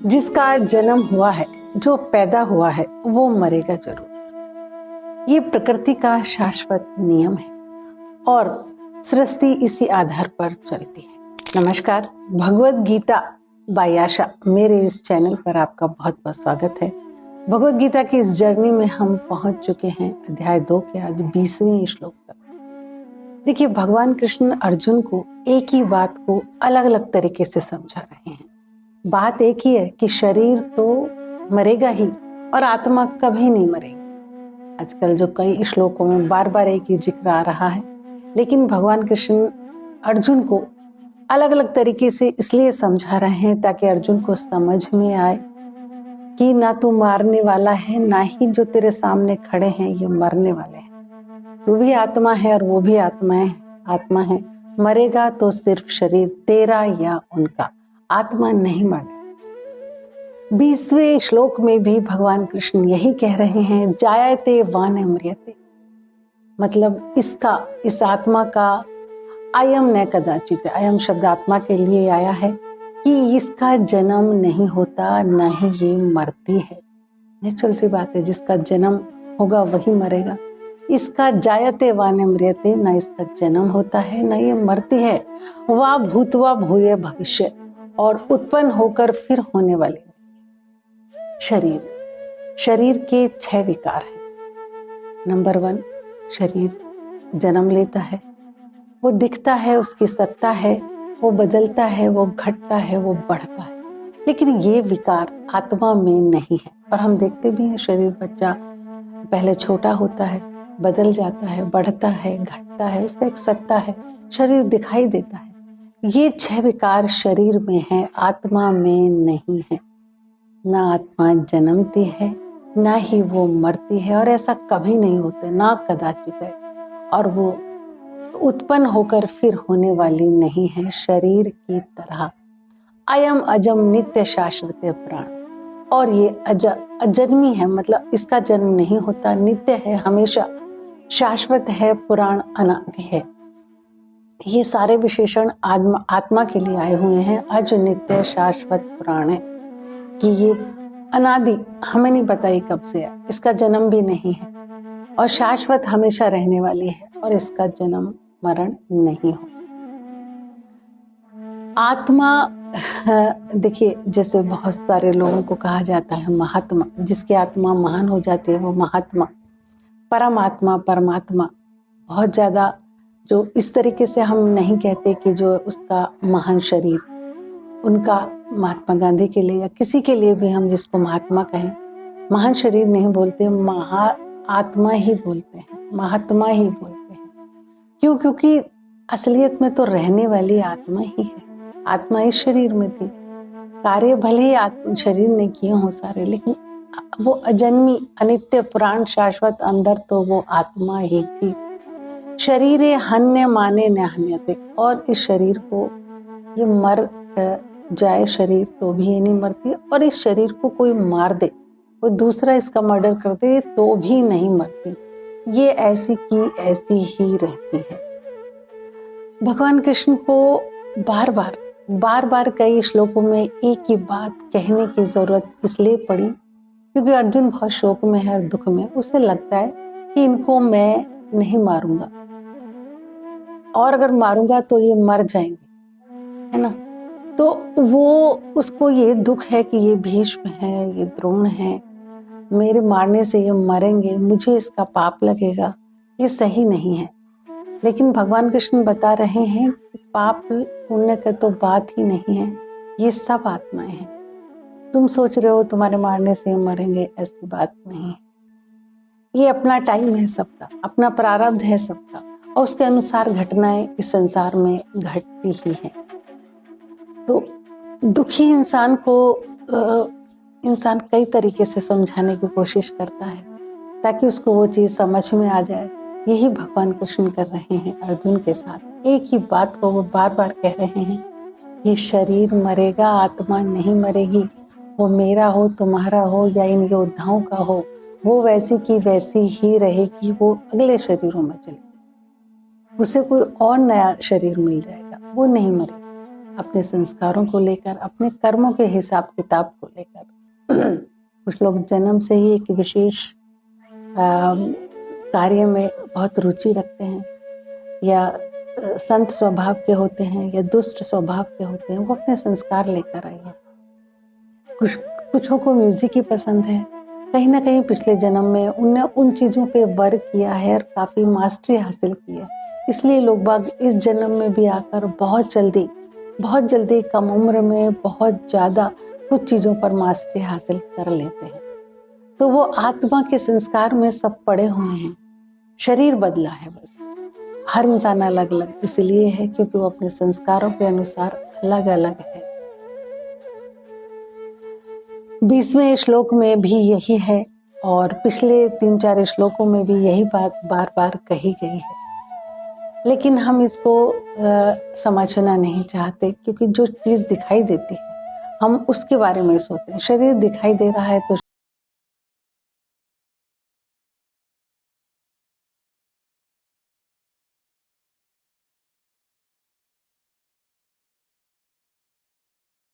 जिसका जन्म हुआ है, जो पैदा हुआ है, वो मरेगा जरूर। ये प्रकृति का शाश्वत नियम है और सृष्टि इसी आधार पर चलती है। नमस्कार, भगवत गीता बाय आशा मेरे इस चैनल पर आपका बहुत बहुत स्वागत है। भगवत गीता की इस जर्नी में हम पहुंच चुके हैं अध्याय 2 के आज 20वें श्लोक तक। देखिए, भगवान कृष्ण अर्जुन को एक ही बात को अलग अलग तरीके से समझा रहे हैं। बात एक ही है कि शरीर तो मरेगा ही और आत्मा कभी नहीं मरेगी। आजकल जो कई श्लोकों में बार बार एक ही जिक्र आ रहा है, लेकिन भगवान कृष्ण अर्जुन को अलग अलग तरीके से इसलिए समझा रहे हैं ताकि अर्जुन को समझ में आए कि ना तू मारने वाला है, ना ही जो तेरे सामने खड़े हैं ये मरने वाले हैं। तू भी आत्मा है और वो भी आत्मा है। मरेगा तो सिर्फ शरीर तेरा या उनका, आत्मा नहीं मरने। 20वें श्लोक में भी भगवान कृष्ण यही कह रहे हैं, जायते वान म्रियते, मतलब इस आत्मा का अयम न कदाचित, अयम शब्द आत्मा के लिए आया है कि इसका जन्म नहीं होता, न ही ये मरती है। नेचुरल सी बात है, जिसका जन्म होगा वही मरेगा। इसका जायते वान म्रियते, न इसका जन्म होता है न ये मरती है। वा भूतवा भूय भविष्य, और उत्पन्न होकर फिर होने वाले। शरीर के 6 विकार हैं। नंबर 1, शरीर जन्म लेता है, वो दिखता है, उसकी सत्ता है, वो बदलता है, वो घटता है, वो बढ़ता है। लेकिन ये विकार आत्मा में नहीं है। और हम देखते भी हैं, शरीर बच्चा पहले छोटा होता है, बदल जाता है, बढ़ता है, घटता है, उसका एक सत्ता है, शरीर दिखाई देता है। ये 6 विकार शरीर में है, आत्मा में नहीं है। ना आत्मा जन्मती है, ना ही वो मरती है, और ऐसा कभी नहीं होता, ना कदाचित है। और वो उत्पन्न होकर फिर होने वाली नहीं है। शरीर की तरह अयम अजम नित्य शाश्वत प्राण, और ये अजन्मी है, मतलब इसका जन्म नहीं होता, नित्य है, हमेशा शाश्वत है, पुराण अनादि है। ये सारे विशेषण आत्मा के लिए आए हुए हैं। अज नित्य शाश्वत पुराण है कि ये अनादि, हमें नहीं पता ये कब से है, इसका जन्म भी नहीं है, और शाश्वत हमेशा रहने वाली है, और इसका जन्म मरण नहीं हो। आत्मा, देखिए, जैसे बहुत सारे लोगों को कहा जाता है महात्मा, जिसकी आत्मा महान हो जाती है वो महात्मा, परमात्मा, परमात्मा। बहुत ज्यादा जो इस तरीके से हम नहीं कहते कि जो उसका महान शरीर, उनका महात्मा गांधी के लिए या किसी के लिए भी हम जिसको महात्मा कहें, महान शरीर नहीं बोलते, आत्मा ही बोलते हैं, महात्मा ही बोलते हैं। क्यों? क्योंकि असलियत में तो रहने वाली आत्मा ही है। आत्मा इस शरीर में थी, कार्य भले ही शरीर ने किए हों सारे, लेकिन वो अजन्मी, अनित्य, पुराण, शाश्वत, अंदर तो वो आत्मा ही थी। शरीरे हन्य माने न हन्यते, और इस शरीर को ये मर जाए शरीर तो भी ये नहीं मरती, और इस शरीर को कोई मार दे, कोई दूसरा इसका मर्डर कर दे तो भी नहीं मरती। ये ऐसी की ऐसी ही रहती है। भगवान कृष्ण को बार बार कई श्लोकों में एक ही बात कहने की जरूरत इसलिए पड़ी क्योंकि अर्जुन बहुत शोक में है और दुख में। उसे लगता है कि इनको मैं नहीं मारूंगा, और अगर मारूंगा तो ये मर जाएंगे, है ना। तो उसको ये दुख है कि ये भीष्म है, ये द्रोण है, मेरे मारने से ये मरेंगे, मुझे इसका पाप लगेगा, ये सही नहीं है। लेकिन भगवान कृष्ण बता रहे हैं कि पाप पुण्य का तो बात ही नहीं है, ये सब आत्माएं हैं। तुम सोच रहे हो तुम्हारे मारने से मरेंगे, ऐसी बात नहीं है। ये अपना टाइम है सबका, अपना प्रारब्ध है सबका, और उसके अनुसार घटनाएं इस संसार में घटती ही हैं। तो दुखी इंसान को इंसान कई तरीके से समझाने की कोशिश करता है ताकि उसको वो चीज समझ में आ जाए। यही भगवान कृष्ण कर रहे हैं अर्जुन के साथ। एक ही बात को वो बार बार कह रहे हैं, ये शरीर मरेगा, आत्मा नहीं मरेगी। वो मेरा हो, तुम्हारा हो, या इन योद्धाओं का हो, वो वैसी की वैसी ही रहेगी। वो अगले शरीरों में चलेगी, उसे कोई और नया शरीर मिल जाएगा, वो नहीं मरेगी। अपने संस्कारों को लेकर, अपने कर्मों के हिसाब किताब को लेकर। कुछ लोग जन्म से ही एक विशेष कार्य में बहुत रुचि रखते हैं, या संत स्वभाव के होते हैं या दुष्ट स्वभाव के होते हैं, वो अपने संस्कार लेकर आए हैं। कुछों को म्यूजिक ही पसंद है, कहीं ना कहीं पिछले जन्म में उनने उन चीजों पे वर्क किया है और काफी मास्टरी हासिल की है, इसलिए लोग बाग इस जन्म में भी आकर बहुत जल्दी कम उम्र में बहुत ज्यादा कुछ चीजों पर मास्टरी हासिल कर लेते हैं। तो वो आत्मा के संस्कार में सब पड़े हुए हैं, शरीर बदला है बस। हर इंसान अलग अलग इसलिए है क्योंकि वो अपने संस्कारों के अनुसार अलग अलग है। 20वें श्लोक में भी यही है और पिछले 3-4 श्लोकों में भी यही बात बार बार कही गई है, लेकिन हम इसको समझना नहीं चाहते क्योंकि जो चीज दिखाई देती है हम उसके बारे में सोचते हैं। शरीर दिखाई दे रहा है तो